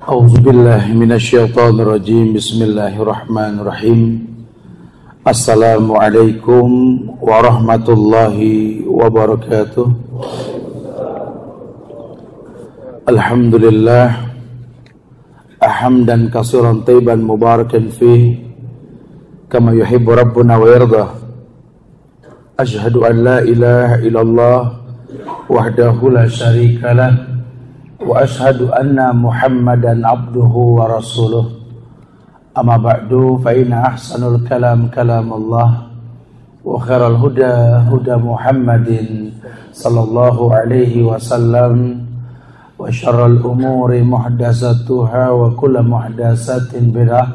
A'udzubillahi minasyaitonirrajim. Bismillahirrahmanirrahim. Assalamualaikum warahmatullahi wabarakatuh. Alhamdulillah hamdan katsiran thayyiban mubarakan fihi kama yuhibbu rabbuna wa yarda. Asyhadu an la ilaha illallah wahdahu la syarika lah wa ashhadu anna Muhammadan abduhu wa rasuluh. Amma ba'du fa inna ahsanul kalam kalamullah wa khairal huda huda Muhammadin sallallahu alaihi wasallam wa syarrul umuri muhdatsatuha wa kullu muhdatsatin bid'ah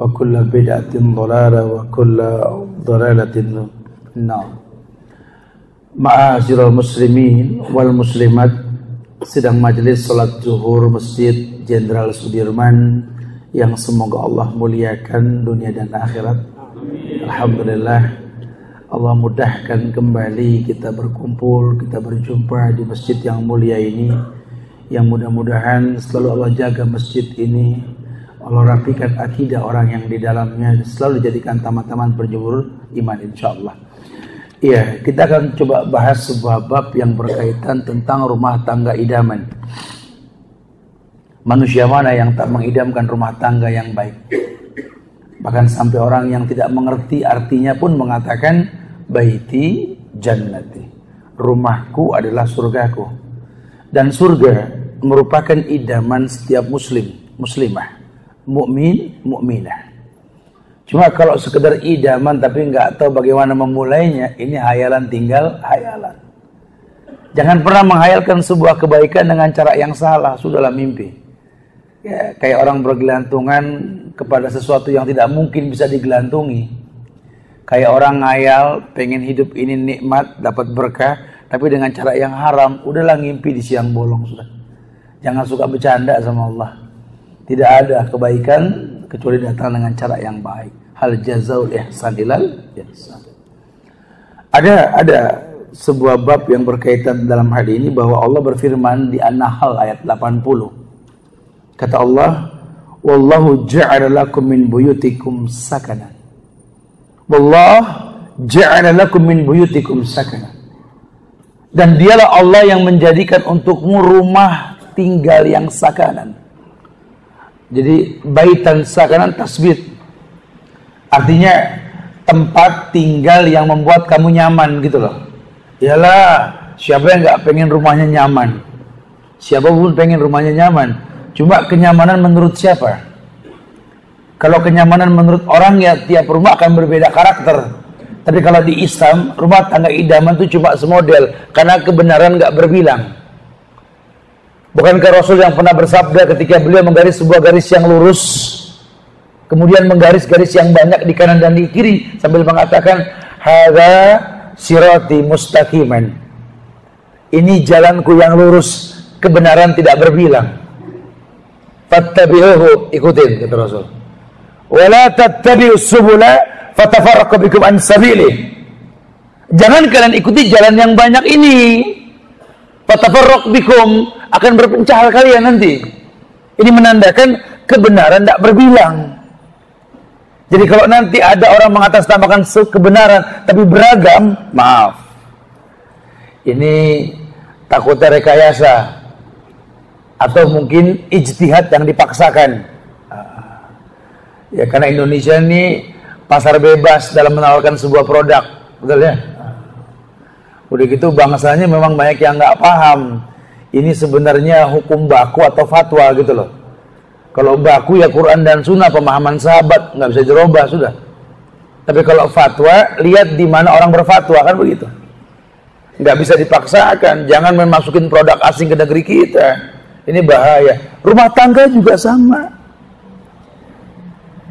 wa kullu bid'atin dhalalah wa kullu dhalalatin finnar. Ma'asyiral muslimin wal muslimat, sedang majelis salat zuhur Masjid Jenderal Sudirman yang semoga Allah muliakan dunia dan akhirat. Alhamdulillah, Allah mudahkan kembali kita berkumpul, kita berjumpa di masjid yang mulia ini. Yang mudah-mudahan selalu Allah jaga masjid ini, Allah rapikan akidah orang yang di dalamnya, selalu dijadikan taman-taman berjemur iman insyaallah. Iya, kita akan coba bahas sebuah bab yang berkaitan tentang rumah tangga idaman. Manusia mana yang tak mengidamkan rumah tangga yang baik? Bahkan sampai orang yang tidak mengerti artinya pun mengatakan baiti jannati, rumahku adalah surgaku. Dan surga merupakan idaman setiap muslim, muslimah, mukmin, mukminah. Cuma kalau sekedar idaman tapi nggak tahu bagaimana memulainya, ini hayalan tinggal hayalan. Jangan pernah menghayalkan sebuah kebaikan dengan cara yang salah, sudahlah mimpi. Ya, kayak orang bergelantungan kepada sesuatu yang tidak mungkin bisa digelantungi. Kayak orang ngayal pengen hidup ini nikmat, dapat berkah, tapi dengan cara yang haram, udahlah ngimpi di siang bolong sudah. Jangan suka bercanda sama Allah. Tidak ada kebaikan kecuali datang dengan cara yang baik. Hal jazaul ihsan ilal ihsan. Ada sebuah bab yang berkaitan dalam hal ini, bahwa Allah berfirman di An-Nahl ayat 80. Kata Allah, wallahu ja'ala lakum min buyutikum sakana. Wallahu ja'ala lakum min buyutikum sakana. Dan dialah Allah yang menjadikan untukmu rumah tinggal yang sakanan. Jadi baitan sakanan tasbih, artinya tempat tinggal yang membuat kamu nyaman gitu loh. Iyalah, siapa yang nggak pengen rumahnya nyaman? Siapapun pengen rumahnya nyaman. Cuma kenyamanan menurut siapa? Kalau kenyamanan menurut orang, ya tiap rumah akan berbeda karakter. Tapi kalau di Islam, rumah tangga idaman itu cuma semodel, karena kebenaran nggak berbilang. Bukankah Rasul yang pernah bersabda ketika beliau menggaris sebuah garis yang lurus, kemudian menggaris garis yang banyak di kanan dan di kiri, sambil mengatakan, hadza sirati mustaqiman. Ini jalanku yang lurus, kebenaran tidak berbilang. Fattabi'uhu, ikutin, kata Rasul. Wala tattabi'us subula fatafarraqu bikum an sabilih. Jangan kalian ikuti jalan yang banyak ini. Fatafarraqu bikum, akan berpencah kalian nanti. Ini menandakan kebenaran tidak berbilang. Jadi kalau nanti ada orang mengatasnamakan kebenaran tapi beragam, maaf, ini takutnya rekayasa atau mungkin ijtihad yang dipaksakan. Ya, karena Indonesia ini pasar bebas dalam menawarkan sebuah produk, betul ya? Udah gitu bangsanya memang banyak yang nggak paham. Ini sebenarnya hukum baku atau fatwa gitu loh. Kalau baku ya Quran dan Sunnah, pemahaman sahabat, nggak bisa dirubah sudah. Tapi kalau fatwa, lihat di mana orang berfatwa, kan begitu. Nggak bisa dipaksakan. Jangan memasukin produk asing ke negeri kita. Ini bahaya. Rumah tangga juga sama.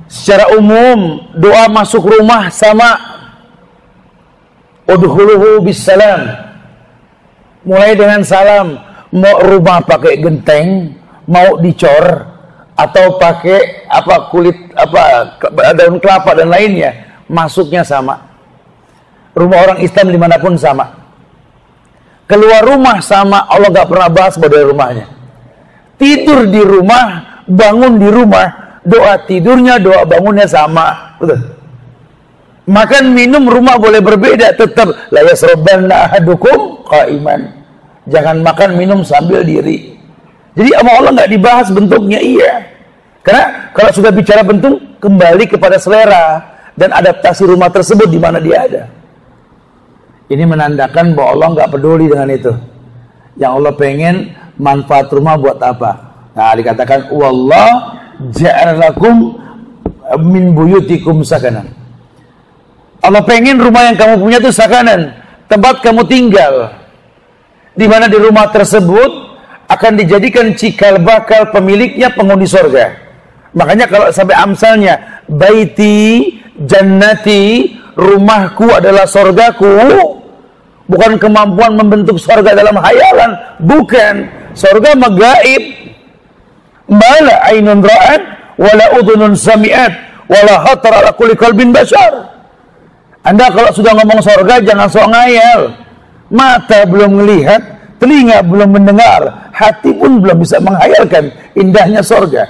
Secara umum, doa masuk rumah sama. Udkhuluhu bisalam. Mulai dengan salam. Mau rumah pakai genteng, mau dicor, atau pakai kulit daun kelapa dan lainnya, masuknya sama. Rumah orang Islam dimanapun sama. Keluar rumah sama, Allah gak pernah bahas pada rumahnya. Tidur di rumah bangun di rumah, doa tidurnya, doa bangunnya sama. Betul. Makan minum rumah boleh berbeda, tetap la yasrabanna ahadukum qa'iman. Jangan makan minum sambil diri. Jadi sama Allah nggak dibahas bentuknya, iya. Karena kalau sudah bicara bentuk, kembali kepada selera dan adaptasi rumah tersebut di mana dia ada. Ini menandakan bahwa Allah nggak peduli dengan itu. Yang Allah pengen manfaat rumah buat apa? Nah, dikatakan wallah ja'alakum min buyutikum sakanan. Allah pengen rumah yang kamu punya itu sakanan, tempat kamu tinggal, di mana di rumah tersebut akan dijadikan cikal bakal pemiliknya penghuni surga. Makanya kalau sampai amsalnya baiti jannati, rumahku adalah surgaku, bukan kemampuan membentuk surga dalam hayalan, bukan. Surga magaib. Mala ainun ra'at wala udhunun sami'at wala khatar ala kulli qalbin bashar. Anda kalau sudah ngomong surga jangan sok ngayal. Mata belum melihat, telinga belum mendengar, hati pun belum bisa menghayalkan indahnya surga.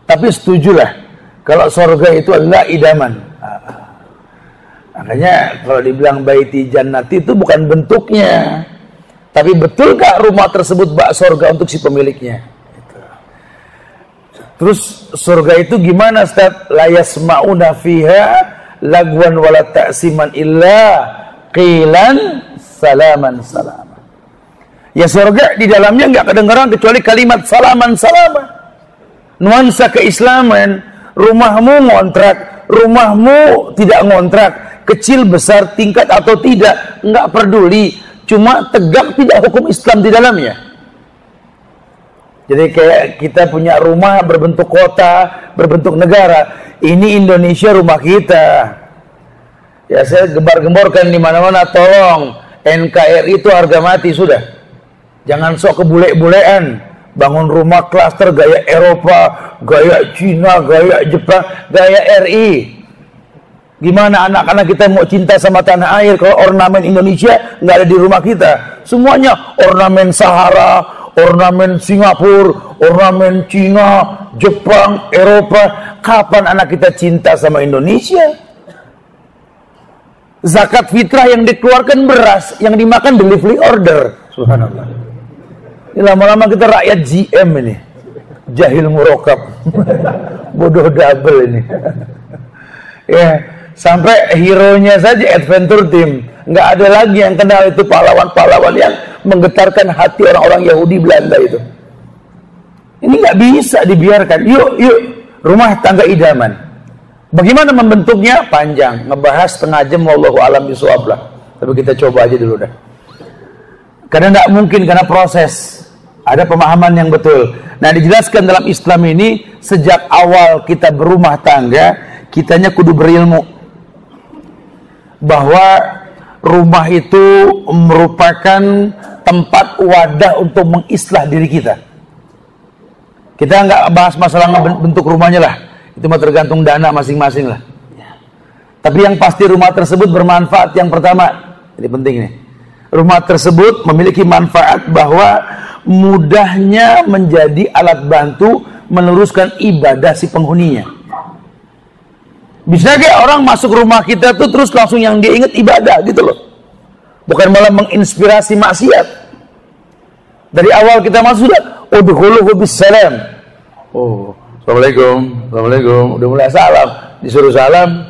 Tapi setujulah kalau surga itu adalah idaman. Makanya kalau dibilang baiti jannati itu bukan bentuknya, tapi betulkah rumah tersebut bak surga untuk si pemiliknya? Terus surga itu gimana, Ustaz? La yasma'una fiha lagwan wala ta'siman illa qilan salaman salaman. Ya surga di dalamnya enggak kedengaran kecuali kalimat salaman salaman. Nuansa keislaman. Rumahmu ngontrak, rumahmu tidak ngontrak, kecil besar tingkat atau tidak, enggak peduli. Cuma tegak tidak hukum Islam di dalamnya. Jadi kayak kita punya rumah berbentuk kota, berbentuk negara. Ini Indonesia rumah kita. Ya saya gembar-gemborkan di mana-mana, tolong NKRI itu harga mati sudah. Jangan sok kebule-bulean. Bangun rumah klaster gaya Eropa, gaya Cina, gaya Jepang, gaya RI. Gimana anak-anak kita mau cinta sama tanah air kalau ornamen Indonesia nggak ada di rumah kita? Semuanya ornamen Sahara, ornamen Singapura, ornamen Cina, Jepang, Eropa. Kapan anak kita cinta sama Indonesia? Zakat fitrah yang dikeluarkan beras, yang dimakan delivery order. Subhanallah. Ini lama-lama kita rakyat GM ini. Jahil murokab. Bodoh double ini. Ya, sampai hero-nya saja Adventure Team. Nggak ada lagi yang kenal itu pahlawan-pahlawan yang menggetarkan hati orang-orang Yahudi Belanda itu. Ini nggak bisa dibiarkan. Yuk, rumah tangga idaman. Bagaimana membentuknya? Panjang, ngebahas setengah jam, wallahu alam bishawab lah. Tapi kita coba aja dulu dah. Karena nggak mungkin, karena proses. Ada pemahaman yang betul. Nah, dijelaskan dalam Islam ini sejak awal kita berumah tangga, kitanya kudu berilmu bahwa rumah itu merupakan tempat wadah untuk mengislah diri kita. Kita nggak bahas masalah bentuk rumahnya lah, itu mah tergantung dana masing-masing lah. Tapi yang pasti rumah tersebut bermanfaat. Yang pertama, ini penting nih, rumah tersebut memiliki manfaat bahwa mudahnya menjadi alat bantu meneruskan ibadah si penghuninya. Bisa kayak orang masuk rumah kita tuh terus langsung yang dia ingat ibadah gitu loh. Bukan malah menginspirasi maksiat. Dari awal kita masuk sudah udkhuluhu bisalam. Oh, assalamualaikum, assalamualaikum. Udah mulai salam, disuruh salam.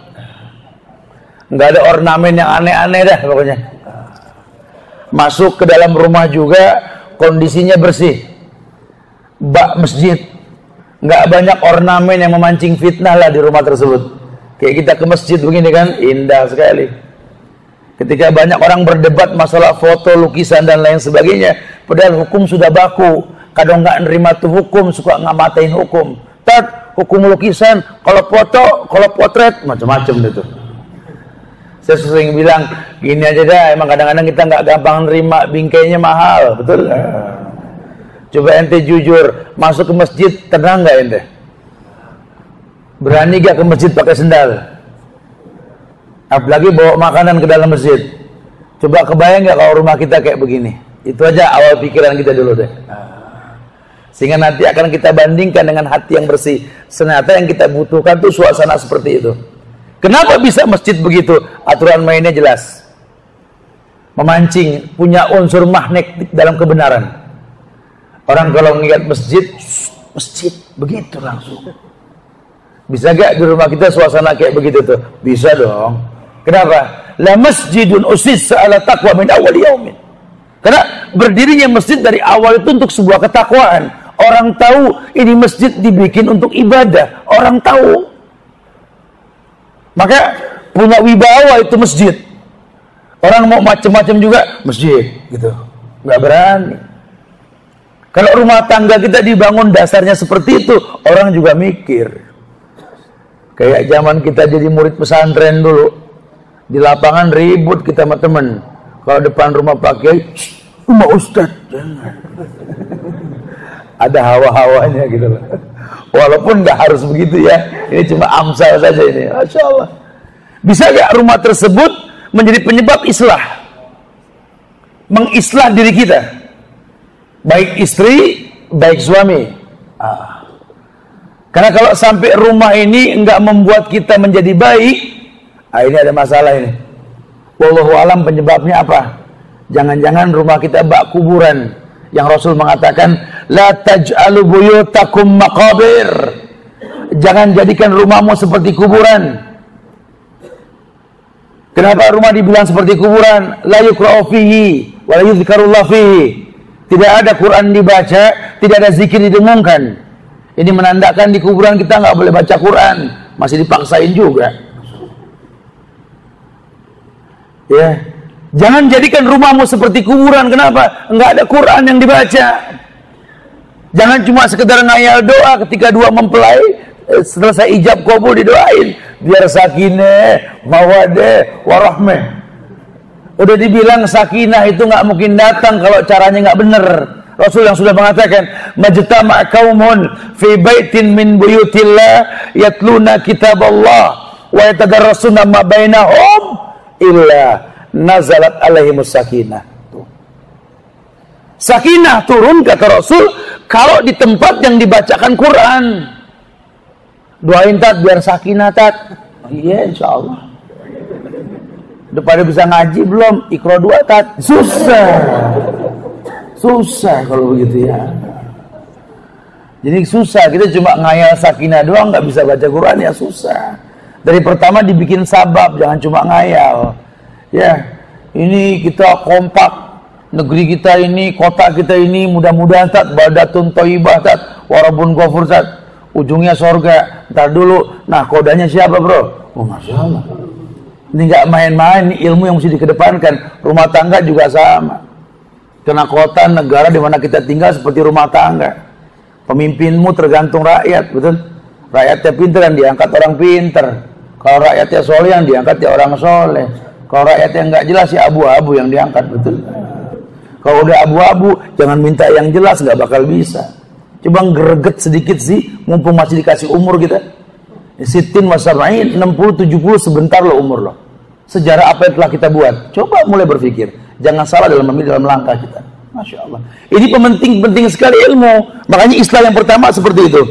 Enggak ada ornamen yang aneh-aneh dah pokoknya. Masuk ke dalam rumah juga kondisinya bersih. Bak masjid. Enggak banyak ornamen yang memancing fitnah lah di rumah tersebut. Kayak kita ke masjid begini kan, indah sekali. Ketika banyak orang berdebat masalah foto, lukisan dan lain sebagainya, padahal hukum sudah baku. Kadang nggak nerima tuh hukum, suka ngamatain hukum. Hukum lukisan, kalau foto, kalau potret, macam-macam itu. Saya sering bilang, gini aja dah, emang kadang-kadang kita nggak gampang nerima, bingkainya mahal, betul? Coba ente jujur, masuk ke masjid, tenang nggak ente? Berani gak ke masjid pakai sendal? Apalagi bawa makanan ke dalam masjid. Coba kebayang gak kalau rumah kita kayak begini? Itu aja awal pikiran kita dulu deh. Sehingga nanti akan kita bandingkan dengan hati yang bersih. Ternyata yang kita butuhkan tuh suasana seperti itu. Kenapa bisa masjid begitu? Aturan mainnya jelas. Memancing, punya unsur magnetik dalam kebenaran. Orang kalau ngeliat masjid, masjid, begitu langsung. Bisa gak di rumah kita suasana kayak begitu tuh? Bisa dong. Kenapa? La masjidun usissa ala taqwa min awal yaumin. Karena berdirinya masjid dari awal itu untuk sebuah ketakwaan. Orang tahu ini masjid dibikin untuk ibadah. Orang tahu. Maka punya wibawa itu masjid. Orang mau macam-macam juga masjid gitu. Nggak berani. Kalau rumah tangga kita dibangun dasarnya seperti itu, orang juga mikir. Kayak zaman kita jadi murid pesantren dulu. Di lapangan ribut kita sama temen. Kalau depan rumah Pak Kiai, rumah Ustaz, jangan. Ada hawa-hawanya gitu loh. Walaupun nggak harus begitu ya. Ini cuma amsal saja ini. Masya Allah. Bisa nggak rumah tersebut menjadi penyebab islah? Mengislah diri kita. Baik istri, baik suami. Karena kalau sampai rumah ini nggak membuat kita menjadi baik, ini ada masalah ini. Wallahu alam penyebabnya apa? Jangan-jangan rumah kita bak kuburan. Yang Rasul mengatakan, la taj'alu buyutakum maqabir. Jangan jadikan rumahmu seperti kuburan. Kenapa rumah dibilang seperti kuburan? La yuqra'u fihi wa la yuzkarullah fihi. Tidak ada Quran dibaca, tidak ada zikir didengungkan. Ini menandakan di kuburan kita nggak boleh baca Quran, masih dipaksain juga. Ya, jangan jadikan rumahmu seperti kuburan. Kenapa? Nggak ada Quran yang dibaca. Jangan cuma sekedar ngayal doa ketika dua mempelai selesai ijab kabul didoain biar sakinah, mawaddah, warahmah. Udah dibilang sakinah itu nggak mungkin datang kalau caranya nggak bener. Rasul yang sudah mengatakan, majtama' qaumun fi baitin min buyutillah yatluna kitaballah wa yatadarrasuna ma bainahum illa nazalat alaihimus sakinah. Sakinah turun kata Rasul kalau di tempat yang dibacakan Quran. Doain tat biar sakinah tat. Iya insyaallah. Udah pada bisa ngaji belum? Iqra 2 tat. Susah kalau begitu ya. Jadi susah, kita cuma ngayal sakinah doang, nggak bisa baca Quran ya susah. Dari pertama dibikin sabab, jangan cuma ngayal. Ya, ini kita kompak, negeri kita ini, kota kita ini, mudah-mudahan tat baldatun thayyibah tat, warabun ghafur tat, ujungnya sorga. Ntar dulu, nah kodanya siapa bro? Oh masya Allah. Ini nggak main-main, ini ilmu yang mesti dikedepankan. Rumah tangga juga sama. Karena kota, negara di mana kita tinggal seperti rumah tangga. Pemimpinmu tergantung rakyat, betul? Rakyatnya pintar yang diangkat orang pintar. Kalau rakyatnya soleh yang diangkat ya orang soleh. Kalau rakyatnya nggak jelas ya abu-abu yang diangkat, betul? Kalau udah abu-abu, jangan minta yang jelas, nggak bakal bisa. Coba greget sedikit sih, mumpung masih dikasih umur kita. Sittin wasab'in, 60-70 sebentar loh umur loh. Sejarah apa yang telah kita buat? Coba mulai berpikir. Jangan salah dalam memilih dalam langkah kita. Masya Allah. Ini penting sekali ilmu. Makanya Islam yang pertama seperti itu.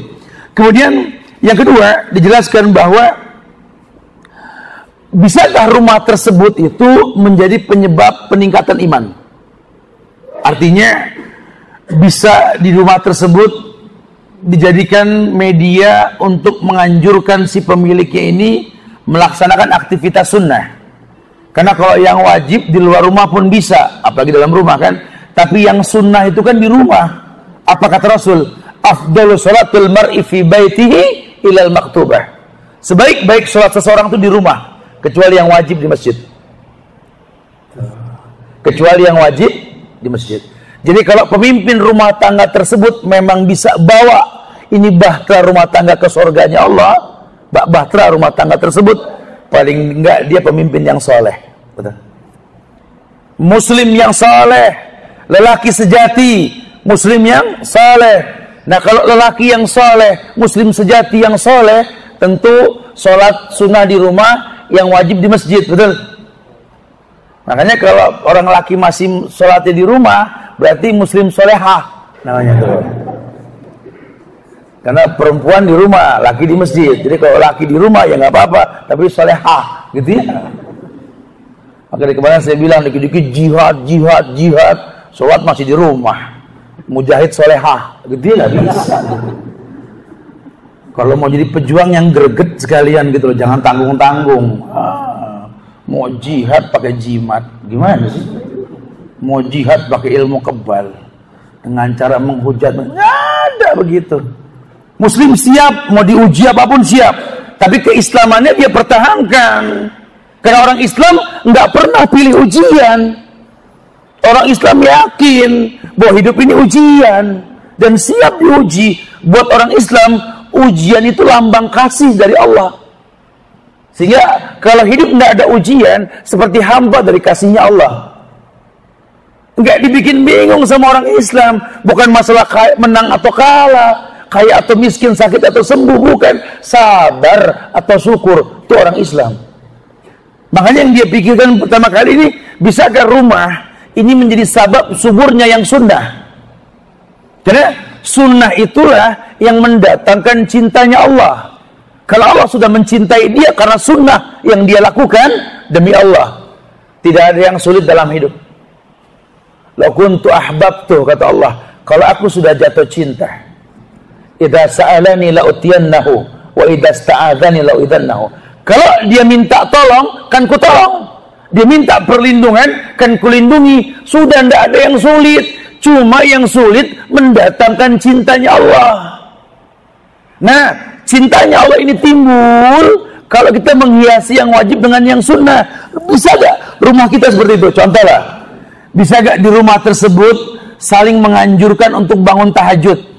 Kemudian yang kedua dijelaskan bahwa bisakah rumah tersebut itu menjadi penyebab peningkatan iman? Artinya bisa di rumah tersebut dijadikan media untuk menganjurkan si pemiliknya ini melaksanakan aktivitas sunnah. Karena kalau yang wajib di luar rumah pun bisa, apalagi dalam rumah kan. Tapi yang sunnah itu kan di rumah. Apa kata Rasul? Afdalu sholatul mar'i fi baitihi ilal maktubah. Sebaik-baik sholat seseorang itu di rumah, kecuali yang wajib di masjid. Kecuali yang wajib di masjid. Jadi kalau pemimpin rumah tangga tersebut memang bisa bawa ini bahtera rumah tangga ke surganya Allah, bahtera rumah tangga tersebut, paling enggak dia pemimpin yang soleh. Betul. Muslim yang soleh, lelaki sejati, muslim yang soleh. Nah kalau lelaki yang soleh, muslim sejati yang soleh, tentu sholat sunnah di rumah, yang wajib di masjid, betul? Makanya kalau orang laki masih sholatnya di rumah, berarti muslim solehah namanya tuh. Karena perempuan di rumah, laki di masjid. Jadi kalau laki di rumah ya nggak apa-apa, tapi solehah, gitu ya. Maka dari kemarin saya bilang dikit-dikit jihad, sholat masih di rumah. Mujahid solehah, gitu ya, nggak bisa. Kalau mau jadi pejuang yang greget sekalian gitu loh, jangan tanggung-tanggung. Mau jihad pakai jimat, gimana sih? Mau jihad pakai ilmu kebal dengan cara menghujat, nggak ada begitu. Muslim siap, mau diuji apapun siap, tapi keislamannya dia pertahankan. Karena orang Islam nggak pernah pilih ujian. Orang Islam yakin bahwa hidup ini ujian dan siap diuji. Buat orang Islam, ujian itu lambang kasih dari Allah. Sehingga kalau hidup nggak ada ujian, seperti hamba dari kasihnya Allah. Nggak dibikin bingung sama orang Islam. Bukan masalah menang atau kalah, kaya atau miskin, sakit atau sembuh, bukan. Sabar atau syukur, itu orang Islam. Makanya yang dia pikirkan pertama kali ini, bisakah rumah ini menjadi sabab suburnya yang sunnah? Karena sunnah itulah yang mendatangkan cintanya Allah. Kalau Allah sudah mencintai dia karena sunnah yang dia lakukan, demi Allah, tidak ada yang sulit dalam hidup. La kuntu ahbabtu, kata Allah, kalau aku sudah jatuh cinta, idza sa'alani la utiyannahu wa idza sta'adzani la uidannahu. Kalau dia minta tolong, kan ku tolong. Dia minta perlindungan, kan kulindungi. Sudah tidak ada yang sulit. Cuma yang sulit mendatangkan cintanya Allah. Nah, cintanya Allah ini timbul kalau kita menghiasi yang wajib dengan yang sunnah. Bisa gak rumah kita seperti itu? Contohlah, bisa gak di rumah tersebut saling menganjurkan untuk bangun tahajud?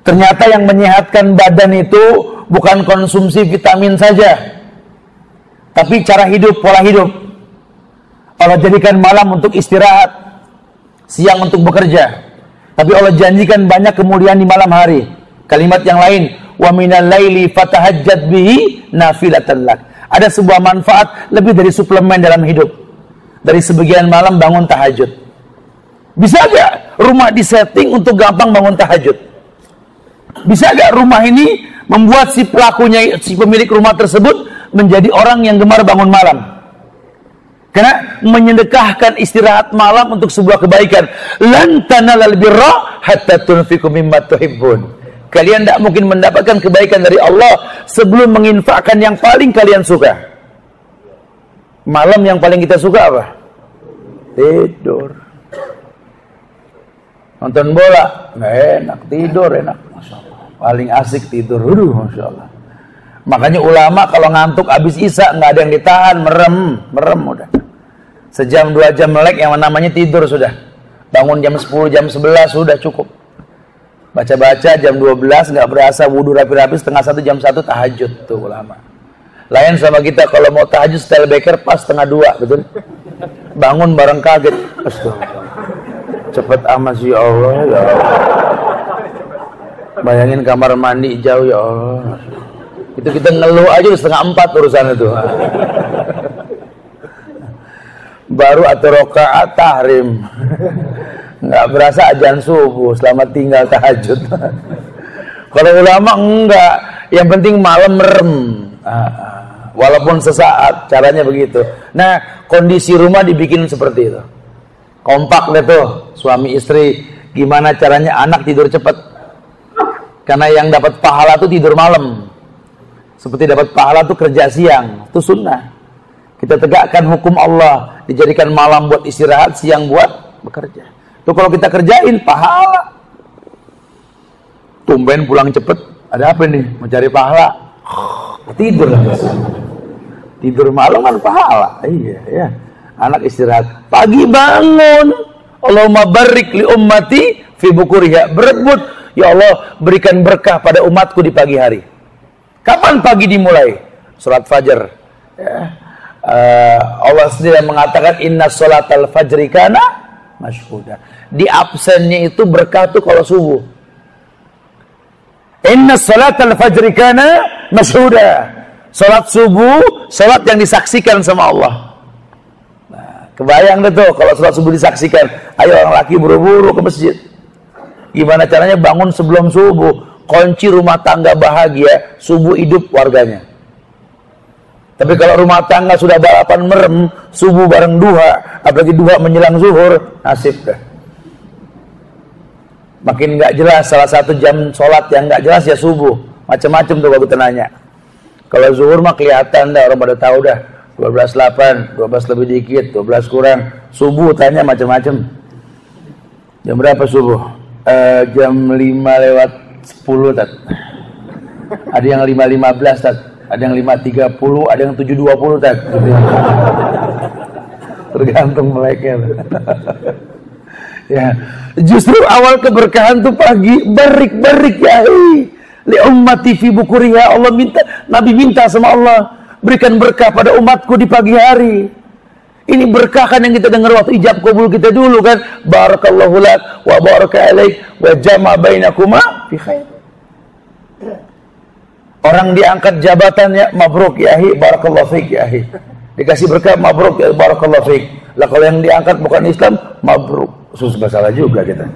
Ternyata yang menyehatkan badan itu bukan konsumsi vitamin saja, tapi cara hidup, pola hidup. Allah jadikan malam untuk istirahat, siang untuk bekerja. Tapi Allah janjikan banyak kemuliaan di malam hari. Kalimat yang lain, wa minal laili fatahajjat bihi nafilatan lak. Ada sebuah manfaat lebih dari suplemen dalam hidup. Dari sebagian malam bangun tahajud. Bisa gak rumah disetting untuk gampang bangun tahajud? Bisa gak rumah ini membuat si pelakunya, si pemilik rumah tersebut menjadi orang yang gemar bangun malam? Karena menyedekahkan istirahat malam untuk sebuah kebaikan. Lan tanalal birra hatta tunfiqu mimma tuhibbun. Kalian tidak mungkin mendapatkan kebaikan dari Allah sebelum menginfakkan yang paling kalian suka. Malam yang paling kita suka apa? Tidur. Nonton bola nggak enak, tidur enak. Masya Allah. Paling asik tidur, Masya Allah. Makanya ulama kalau ngantuk habis isya nggak ada yang ditahan, merem udah. Sejam 2 jam melek yang namanya tidur sudah. Bangun jam 10, jam 11 sudah cukup. Baca-baca jam 12 nggak berasa, wudu rapi-rapi setengah 1, jam 1 tahajud tuh ulama. Lain sama kita kalau mau tahajud style Becker pas setengah 2, betul? Bangun bareng kaget. Astagfirullah. Cepet amat sih Allah, ya Allah. Bayangin kamar mandi jauh, ya Allah. Itu kita ngeluh aja setengah 4 urusan itu. Baru atau rokaat tahrim. Nggak berasa azan subuh, selamat tinggal tahajud. Kalau ulama enggak, yang penting malam merem. Walaupun sesaat, caranya begitu. Nah, kondisi rumah dibikin seperti itu. Kompak deh tuh, suami istri. Gimana caranya anak tidur cepat? Karena yang dapat pahala itu tidur malam. Seperti dapat pahala itu kerja siang. Itu sunnah. Kita tegakkan hukum Allah. Dijadikan malam buat istirahat, siang buat bekerja. Itu kalau kita kerjain, pahala. Tumben pulang cepet. Ada apa nih? Mau cari pahala. Tidur. Tidur malam kan pahala. Iya, ya. Anak istirahat. Pagi bangun. Allahumma barik li ummati fi bukuriha. Berebut. Ya Allah, berikan berkah pada umatku di pagi hari. Kapan pagi dimulai? Salat fajar. Ya. Allah sendiri mengatakan inna sholatal fajri kana masyhuda. Di absennya itu berkah tuh kalau subuh. Inna sholatal fajri kana masyhuda. Salat subuh, salat yang disaksikan sama Allah. Nah, kebayang deh tuh kalau salat subuh disaksikan. Ayo orang laki buru-buru ke masjid. Gimana caranya bangun sebelum subuh? Kunci rumah tangga bahagia, subuh hidup warganya. Tapi kalau rumah tangga sudah balapan merem, subuh bareng duha, apalagi duha menjelang zuhur, nasib dah. Makin nggak jelas, salah satu jam sholat yang nggak jelas ya subuh. Macam-macam tuh kalau kita nanya. Kalau zuhur mah kelihatan dah, orang pada tahu dah. 12.8, 12 lebih dikit, 12 kurang. Subuh tanya macam-macam. Jam berapa subuh? Jam 5:10 tat. Ada yang 5:15 tat. Ada yang 5:30, ada yang 7:20 tat. Tergantung mereka. Ya, justru awal keberkahan tuh pagi, barik ya. Li ummati fi bukuriha, Allah minta, Nabi minta sama Allah, berikan berkah pada umatku di pagi hari. Ini berkah kan yang kita dengar waktu ijab kabul kita dulu kan. Barakallahu lak wa baraka alaik wa jama' bainakuma fi khair. Orang diangkat jabatannya, mabruk ya ahi, barakallahu fik ya ahi. Dikasih berkah, mabruk ya barakallahu fik. Lah kalau yang diangkat bukan Islam, mabruk. Serba salah juga kita.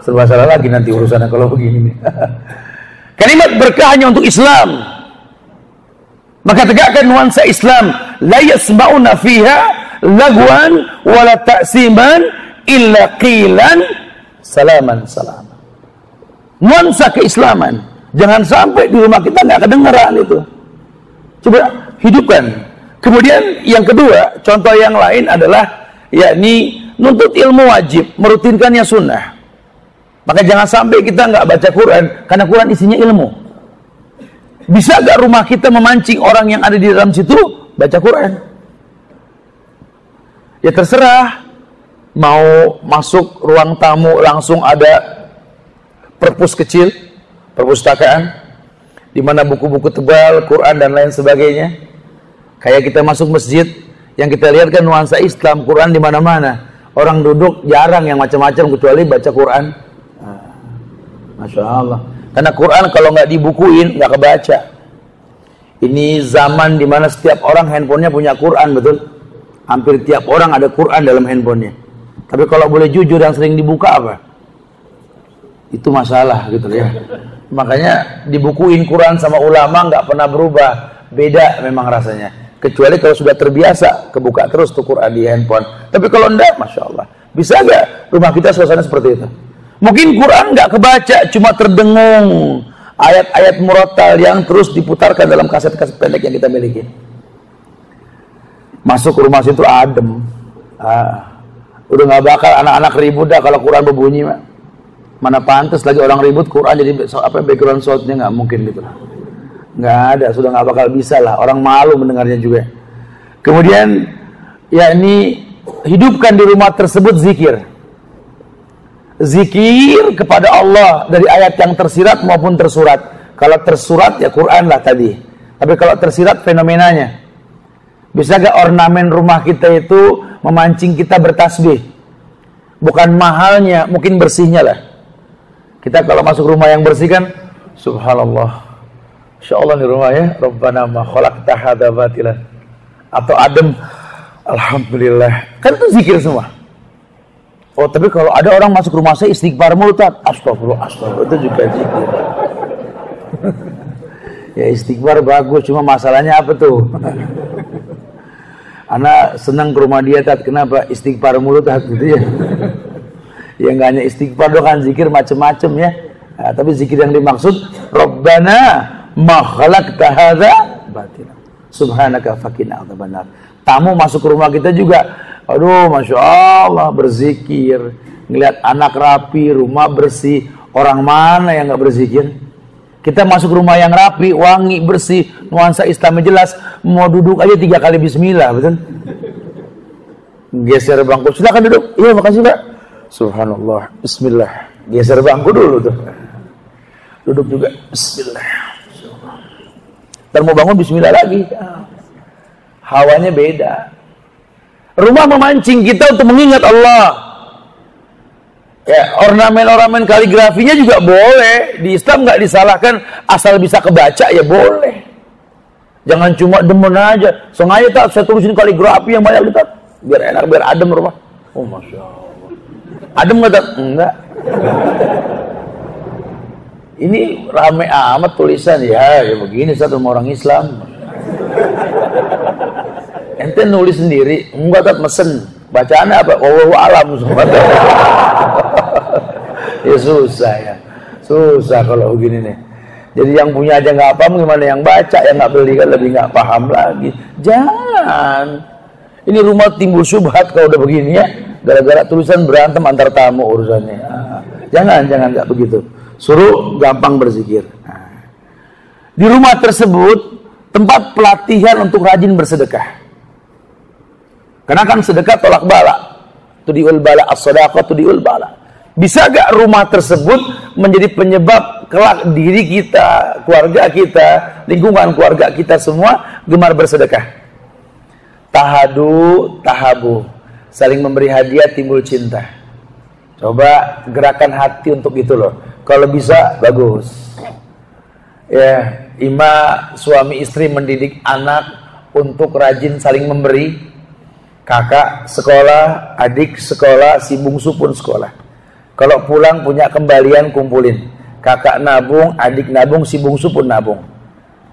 Serba salah lagi nanti urusannya kalau begini. Kalimat berkah hanya untuk Islam. Maka tegakkan nuansa Islam. La yasma'una fiha lagwan wala ta'siman illa qilan salaman salaman. Nuansa keislaman. Jangan sampai di rumah kita nggak kedengaran itu. Coba hidupkan. Kemudian yang kedua, contoh yang lain adalah yakni nuntut ilmu wajib, merutinkannya sunnah. Maka jangan sampai kita nggak baca Quran karena Quran isinya ilmu. Bisa gak rumah kita memancing orang yang ada di dalam situ baca Quran? Ya terserah. Mau masuk ruang tamu langsung ada perpus kecil, perpustakaan, di mana buku-buku tebal, Quran dan lain sebagainya. Kayak kita masuk masjid, yang kita lihat kan nuansa Islam, Quran di mana-mana. Orang duduk jarang yang macam-macam kecuali baca Quran. Masya Allah. Karena Quran kalau nggak dibukuin nggak kebaca. Ini zaman dimana setiap orang handphonenya punya Quran, betul? Hampir tiap orang ada Quran dalam handphonenya. Tapi kalau boleh jujur yang sering dibuka apa? Itu masalah gitu ya. Makanya dibukuin Quran sama ulama nggak pernah berubah. Beda memang rasanya. Kecuali kalau sudah terbiasa kebuka terus tuh Quran di handphone. Tapi kalau enggak, Masya Allah. Bisa nggak rumah kita suasana seperti itu? Mungkin Quran nggak kebaca, cuma terdengung ayat-ayat murattal yang terus diputarkan dalam kaset-kaset pendek yang kita miliki. Masuk ke rumah situ adem. Udah nggak bakal anak-anak ribut dah kalau Quran berbunyi. Mana pantas lagi orang ribut Quran jadi apa background soundnya, nggak mungkin gitu. Nggak ada, sudah nggak bakal bisa lah. Orang malu mendengarnya juga. Kemudian yakni hidupkan di rumah tersebut zikir. Zikir kepada Allah dari ayat yang tersirat maupun tersurat. Kalau tersurat ya Quran lah tadi. Tapi kalau tersirat fenomenanya. Bisa gak ornamen rumah kita itu memancing kita bertasbih? Bukan mahalnya, mungkin bersihnya lah. Kita kalau masuk rumah yang bersih kan, subhanallah. Insya Allah di rumah ya, Rabbana ma khalaqta hadza batilan. Atau adem, alhamdulillah. Kan itu zikir semua. Oh, tapi kalau ada orang masuk rumah saya istighfar mulu, astagfirullah, astagfirullah, itu juga zikir. Ya istighfar bagus, cuma masalahnya apa tuh? Anak senang ke rumah dia, kenapa? Istighfar mulu, gitu ya. Ya nggak hanya istighfar doang, kan zikir macam-macam ya. Nah, tapi zikir yang dimaksud, Rabbana ma khalaqta hadza batila. Subhanaka faqina adzabannar. Tamu masuk ke rumah kita juga, aduh Masya Allah berzikir, ngeliat anak rapi, rumah bersih. Orang mana yang nggak berzikir? Kita masuk rumah yang rapi, wangi, bersih, nuansa Islamnya jelas, mau duduk aja 3 kali bismillah, betul? Geser bangku, silakan duduk. Iya makasih Pak. Subhanallah, bismillah. Geser bangku dulu tuh. Duduk juga, bismillah. Dan mau bangun bismillah lagi. Hawanya beda. Rumah memancing kita untuk mengingat Allah. Ya, ornamen-ornamen kaligrafinya juga boleh. Di Islam nggak disalahkan, asal bisa kebaca ya boleh. Jangan cuma demen aja. Sengaja tak saya tulisin kaligrafi yang banyak lihat, biar enak, biar adem rumah. Oh Masya Allah. Adem nggak? Enggak. Ini rame amat tulisan ya begini satu sama orang Islam. Ente nulis sendiri, enggak tat mesen. Bacaannya apa? Wallahu alam. Ya susah ya. Susah kalau begini nih. Jadi yang punya aja nggak paham, gimana yang baca, yang nggak beli kan lebih nggak paham lagi. Jangan. Ini rumah timbul syubhat kalau udah begini ya. Gara-gara tulisan berantem antar tamu urusannya. Jangan nggak begitu. Suruh gampang berzikir. Di rumah tersebut tempat pelatihan untuk rajin bersedekah. Karena kan sedekah tolak bala. Tudiul bala, as-shadaqah tudiul bala. Bisa gak rumah tersebut menjadi penyebab kelak diri kita, keluarga kita, lingkungan keluarga kita semua gemar bersedekah? Tahadu, tahabu. Saling memberi hadiah timbul cinta. Coba gerakan hati untuk itu loh. Kalau bisa bagus. Ya, suami istri mendidik anak untuk rajin saling memberi. Kakak sekolah, adik sekolah, si bungsu pun sekolah. Kalau pulang punya kembalian kumpulin. Kakak nabung, adik nabung, si bungsu pun nabung.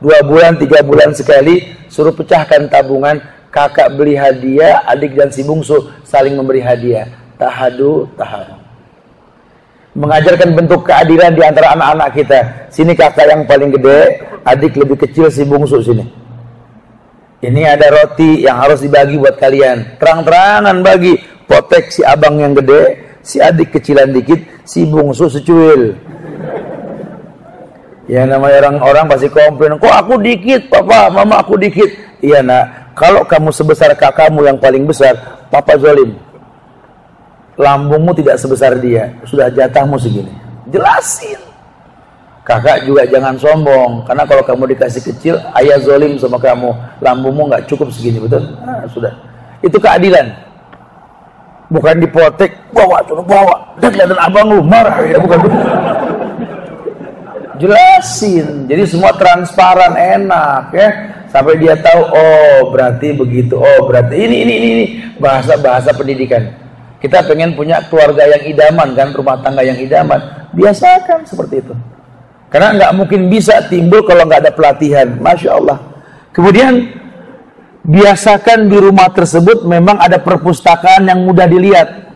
2 bulan, 3 bulan sekali suruh pecahkan tabungan. Kakak beli hadiah, adik dan si bungsu saling memberi hadiah. Tahadu, tahabu. Mengajarkan bentuk keadilan di antara anak-anak kita. Sini kakak yang paling gede, adik lebih kecil, si bungsu sini. Ini ada roti yang harus dibagi buat kalian. Terang-terangan bagi. Potek si abang yang gede, si adik kecilan dikit, si bungsu secuil. Ya namanya orang-orang pasti komplain. Kok aku dikit, papa, mama aku dikit. Iya nak, kalau kamu sebesar kakakmu yang paling besar, papa zalim. Lambungmu tidak sebesar dia, sudah jatahmu segini. Jelasin. Kakak juga jangan sombong, karena kalau kamu dikasih kecil, ayah zalim sama kamu, lambungmu nggak cukup segini, betul? Nah, sudah. Itu keadilan. Bukan dipotek, bawa, dan kelihatan abang lu marah, ya bukan. Jelasin. Jadi semua transparan, enak, ya. Sampai dia tahu, oh berarti begitu, oh berarti ini bahasa pendidikan. Kita pengen punya keluarga yang idaman kan, rumah tangga yang idaman. Biasakan seperti itu. Karena nggak mungkin bisa timbul kalau nggak ada pelatihan. Masya Allah. Kemudian biasakan di rumah tersebut memang ada perpustakaan yang mudah dilihat.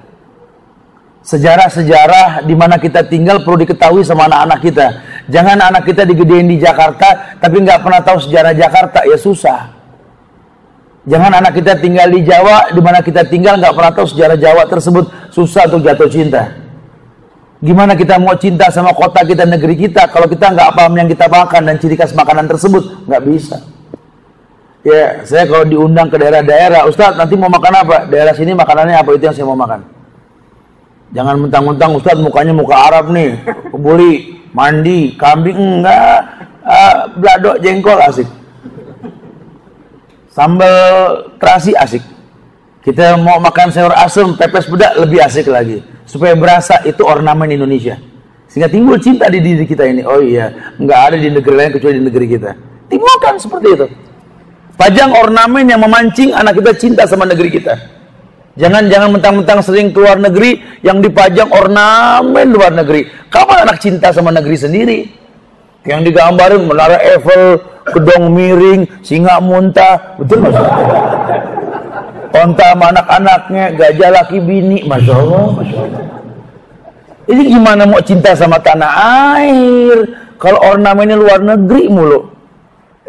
Sejarah-sejarah di mana kita tinggal perlu diketahui sama anak-anak kita. Jangan anak kita digedein di Jakarta tapi nggak pernah tahu sejarah Jakarta, ya susah. Jangan anak kita tinggal di Jawa, di mana kita tinggal nggak pernah tahu sejarah Jawa tersebut, susah untuk jatuh cinta. Gimana kita mau cinta sama kota kita, negeri kita, kalau kita nggak paham yang kita makan dan ciri khas makanan tersebut, nggak bisa. Ya, saya kalau diundang ke daerah-daerah, Ustadz nanti mau makan apa? Daerah sini makanannya apa, itu yang saya mau makan. Jangan mentang-mentang Ustadz mukanya muka Arab nih, kebuli, mandi, kambing, enggak, belado, jengkol asik. Sambal terasi asik. Kita mau makan sayur asem, pepes bedak lebih asik lagi. Supaya berasa itu ornamen Indonesia. Sehingga timbul cinta di diri kita ini. Oh iya, nggak ada di negeri lain kecuali di negeri kita. Timbulkan seperti itu. Pajang ornamen yang memancing anak kita cinta sama negeri kita. Jangan mentang-mentang sering keluar negeri yang dipajang ornamen luar negeri. Kapan anak cinta sama negeri sendiri? Yang digambarin menara Eiffel, gedung miring, singa muntah, betul maksudnya? Onta sama anak-anaknya, gajah laki bini, Masya Allah, Masya Allah. Ini gimana mau cinta sama tanah air kalau ornamennya luar negeri mulu?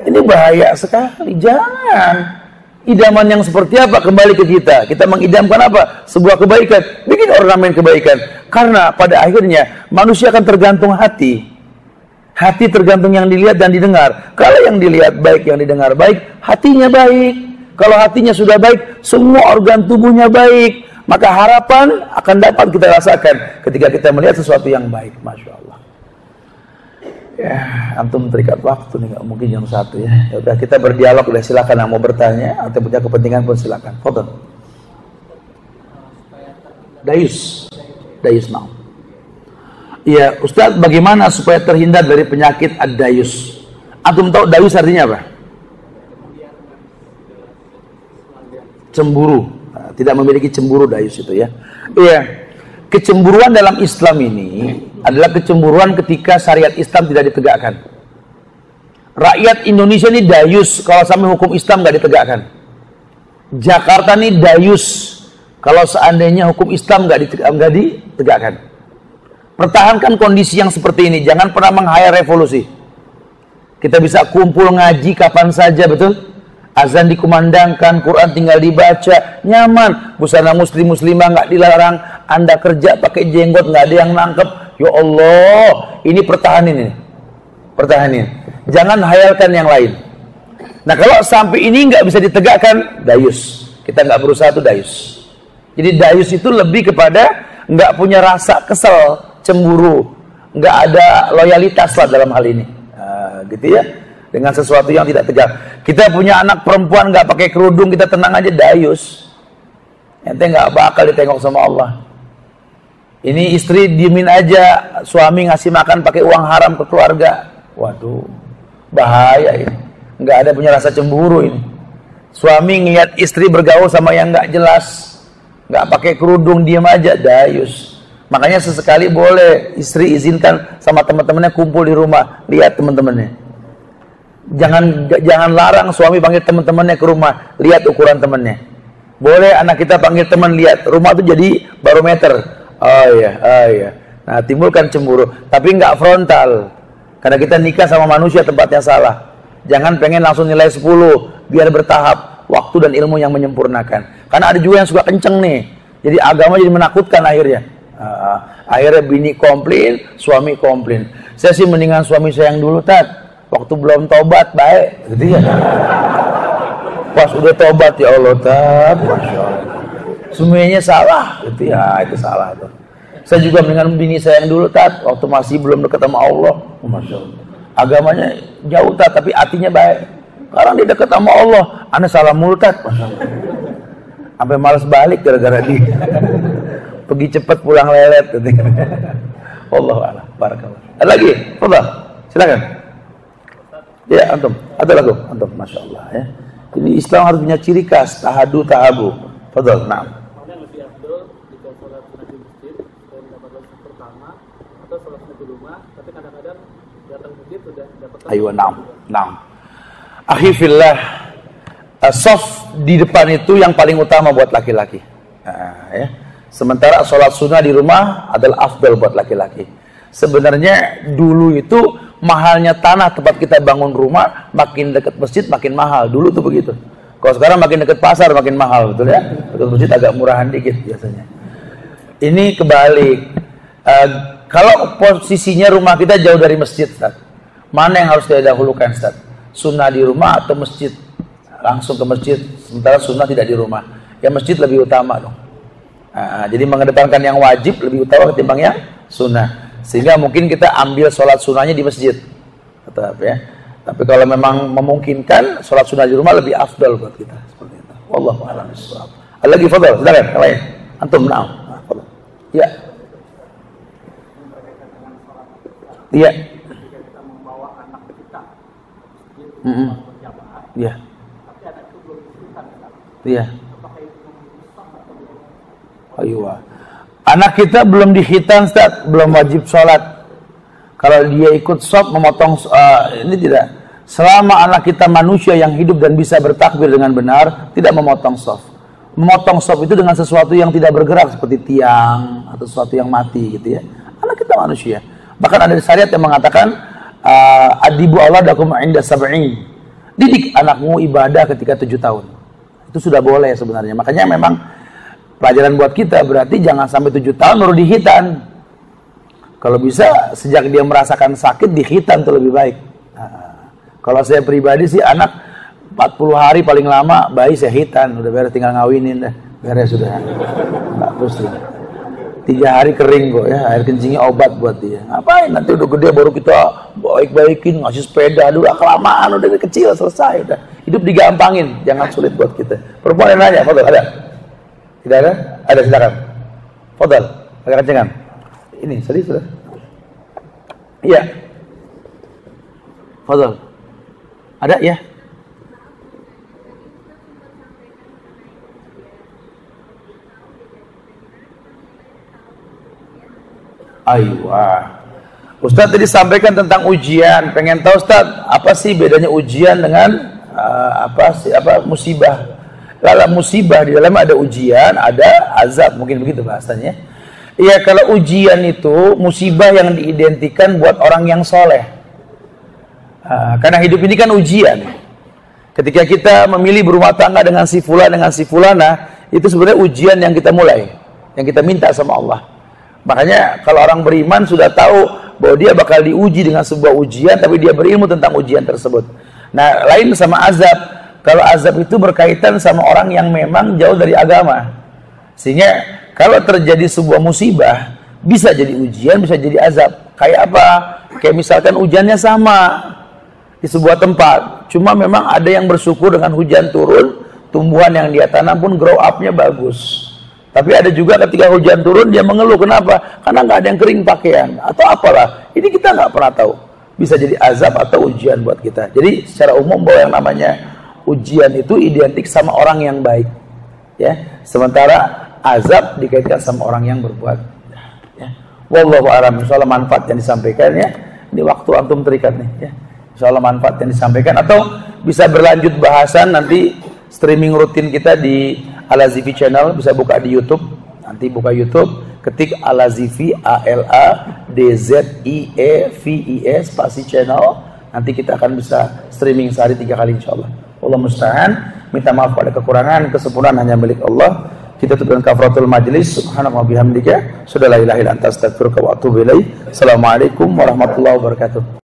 Ini bahaya sekali. Jangan. Idaman yang seperti apa kembali ke kita? Kita mengidamkan apa? Sebuah kebaikan. Bikin ornamen kebaikan. Karena pada akhirnya manusia akan tergantung hati. Hati tergantung yang dilihat dan didengar. Kalau yang dilihat baik, yang didengar baik, hatinya baik. Kalau hatinya sudah baik, semua organ tubuhnya baik. Maka harapan akan dapat kita rasakan ketika kita melihat sesuatu yang baik. Masya Allah. Ya, antum terikat waktu nih, nggak mungkin jam 1 ya. Ya udah, kita berdialog, udah silakan yang mau bertanya atau punya kepentingan pun silakan. Foto. Dayus now. Iya, Ustadz, bagaimana supaya terhindar dari penyakit ad-dayus? Antum tahu dayus artinya apa? Cemburu. Tidak memiliki cemburu dayus itu ya. Iya. Kecemburuan dalam Islam ini adalah kecemburuan ketika syariat Islam tidak ditegakkan. Rakyat Indonesia ini dayus kalau sampai hukum Islam nggak ditegakkan. Jakarta ini dayus kalau seandainya hukum Islam nggak ditegakkan. Pertahankan kondisi yang seperti ini. Jangan pernah menghayal revolusi. Kita bisa kumpul ngaji kapan saja, betul? Azan dikumandangkan, Quran tinggal dibaca, nyaman. Busana muslimah nggak dilarang. Anda kerja pakai jenggot nggak ada yang nangkep. Ya Allah, ini pertahanin ini. Pertahanin. Jangan hayalkan yang lain. Nah kalau sampai ini nggak bisa ditegakkan, dayus. Kita nggak berusaha tuh dayus. Jadi dayus itu lebih kepada nggak punya rasa kesel, cemburu, nggak ada loyalitas lah dalam hal ini. Gitu ya. Dengan sesuatu yang tidak tegak. Kita punya anak perempuan nggak pakai kerudung, kita tenang aja, dayus. Ente nggak bakal ditengok sama Allah. Ini istri diemin aja, suami ngasih makan pakai uang haram ke keluarga. Waduh, bahaya ini. Nggak ada punya rasa cemburu ini. Suami ngeliat istri bergaul sama yang nggak jelas, nggak pakai kerudung, diem aja, dayus. Makanya sesekali boleh istri izinkan sama teman-temannya kumpul di rumah, lihat teman-temannya. Jangan larang suami panggil teman-temannya ke rumah, lihat ukuran temannya. Boleh anak kita panggil teman, lihat rumah itu jadi barometer. Oh iya. Nah, timbulkan cemburu, tapi nggak frontal. Karena kita nikah sama manusia tempatnya salah. Jangan pengen langsung nilai 10, biar bertahap, waktu dan ilmu yang menyempurnakan. Karena ada juga yang suka kenceng nih. Jadi agama jadi menakutkan akhirnya. Akhirnya bini komplain, suami komplain. Saya sih mendingan suami saya yang dulu, Tat. Waktu belum tobat, baik, gitu ya. Pas udah tobat, ya Allah, Tat, Masya Allah. Semuanya salah, gitu ya, itu salah tuh. Saya juga mendingan bini saya yang dulu, Tat. Waktu masih belum dekat sama Allah, Masya Allah. Agamanya jauh, Tat, tapi hatinya baik. Sekarang dia dekat sama Allah, aneh salah mulu, Tat, Masya Allah. Sampai malas balik gara-gara dia. Pergi cepat pulang lelet, gitu. Wallahualam, barakallah. Ada lagi? Fadhal, silakan. Ya, antum. Ada lagu, antum, Masya Allah ya. Ini Islam harus punya ciri khas, tahadu tahabu. Fadhal, na'am. Mana yang lebih afdol jika sholat sunat di masjid dan mendapatkan saf pertama, atau sholat sunat di rumah, tapi kadang-kadang datang masjid sudah dapatkan. Ayo, na'am. Akhi fillah, saf di depan itu yang paling utama buat laki-laki. Ya. Sementara sholat sunnah di rumah adalah afdal buat laki-laki. Sebenarnya dulu itu mahalnya tanah tempat kita bangun rumah, makin dekat masjid makin mahal. Dulu tuh begitu. Kalau sekarang makin dekat pasar makin mahal, betul ya? Dekat masjid agak murahan dikit biasanya. Ini kebalik. Kalau posisinya rumah kita jauh dari masjid, Ustaz, mana yang harus kita dahulukan, Ustaz? Sunnah di rumah atau masjid? Langsung ke masjid, sementara sunnah tidak di rumah. Ya masjid lebih utama dong. Jadi mengedepankan yang wajib lebih utama ketimbang yang sunnah. Sehingga mungkin kita ambil sholat sunnahnya di masjid. Tetap ya. Tapi kalau memang memungkinkan, sholat sunnah di rumah lebih afdal buat kita. Seperti itu. Wallahu a'lam bishawab. Ada lagi, fadhal, silakan. Yang lain. Antum, na'am. Fadhal. Ya. Iya. Iya. Iya. Ayo. Anak kita belum dihitan, Ustaz, belum wajib sholat. Kalau dia ikut shop memotong, ini tidak. Selama anak kita manusia yang hidup dan bisa bertakbir dengan benar, tidak memotong shop. Memotong shop itu dengan sesuatu yang tidak bergerak seperti tiang atau sesuatu yang mati, gitu ya. Anak kita manusia. Bahkan ada syariat yang mengatakan, adibu Allah dakum inda sab'in. Didik anakmu ibadah ketika 7 tahun. Itu sudah boleh sebenarnya. Makanya memang pelajaran buat kita berarti jangan sampai 7 tahun baru dihitan. Kalau bisa sejak dia merasakan sakit dihitan itu lebih baik. Kalau saya pribadi sih anak 40 hari paling lama bayi saya hitan, udah beres tinggal ngawinin dah, beres sudah. Bagus tuh. 3 hari kering kok ya, air kencingnya obat buat dia. Ngapain nanti udah gede baru kita baik-baikin, ngasih sepeda, udah kelamaan, udah kecil selesai udah. Hidup digampangin, jangan sulit buat kita. Perempuan yang nanya, Fadhal ada? Tidak ada? Ada, silakan. Fadhal, agak kencengan. Ini, sudah. Iya. Fadhal. Ada ya? Aywa. Ustaz tadi sampaikan tentang ujian. Pengen tahu Ustaz, apa sih bedanya ujian dengan musibah? Kalau musibah di dalam ada ujian, ada azab, mungkin begitu bahasanya. Iya, kalau ujian itu musibah yang diidentikan buat orang yang soleh. Karena hidup ini kan ujian. Ketika kita memilih berumah tangga dengan si fulan dengan si fulana, itu sebenarnya ujian yang kita mulai, yang kita minta sama Allah. Makanya kalau orang beriman sudah tahu bahwa dia bakal diuji dengan sebuah ujian, tapi dia berilmu tentang ujian tersebut. Nah, lain sama azab. Kalau azab itu berkaitan sama orang yang memang jauh dari agama. Sehingga kalau terjadi sebuah musibah, bisa jadi ujian, bisa jadi azab. Kayak apa? Kayak misalkan hujannya sama di sebuah tempat. Cuma memang ada yang bersyukur dengan hujan turun, tumbuhan yang dia tanam pun grow up-nya bagus. Tapi ada juga ketika hujan turun dia mengeluh, kenapa? Karena nggak ada yang kering pakaian atau apalah. Ini kita nggak pernah tahu. Bisa jadi azab atau ujian buat kita. Jadi secara umum bahwa yang namanya ujian itu identik sama orang yang baik, ya. Sementara azab dikaitkan sama orang yang berbuat. Ya. Wallahu a'lam. Insyaallah manfaat yang disampaikan ya. Ini waktu antum terikat nih, ya. Insyaallah manfaat yang disampaikan, atau bisa berlanjut bahasan nanti streaming rutin kita di Al-Azifi Channel, bisa buka di YouTube. Nanti buka YouTube, ketik Al-Azifi, ALADZIEVIE spasi channel. Nanti kita akan bisa streaming sehari 3 kali insyaallah. Allah musta'an. Minta maaf pada kekurangan, kesempurnaan hanya milik Allah. Kita tutup dengan kafaratul majlis. Subhanallah wa bihamdika, la ilaha illa anta astaghfiruka wa atubu ilaik. Assalamualaikum warahmatullahi wabarakatuh.